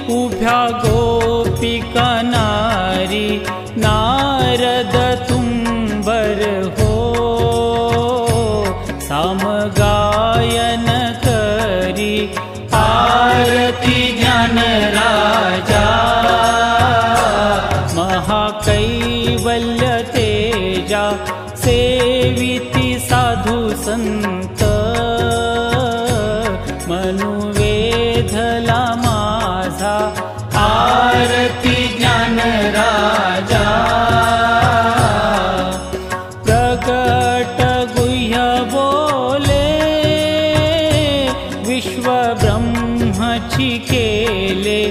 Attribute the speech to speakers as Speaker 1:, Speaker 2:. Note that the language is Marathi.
Speaker 1: उभ्या गोपिका नारी नारद तुंबर हो सामगायन करी आरती ज्ञान राजा महाकैवल्य तेजा सेविती साधु संत मनुवेधला माझा आरती ज्ञान राजा प्रगट गुह्य बोले विश्व ब्रह्मची केले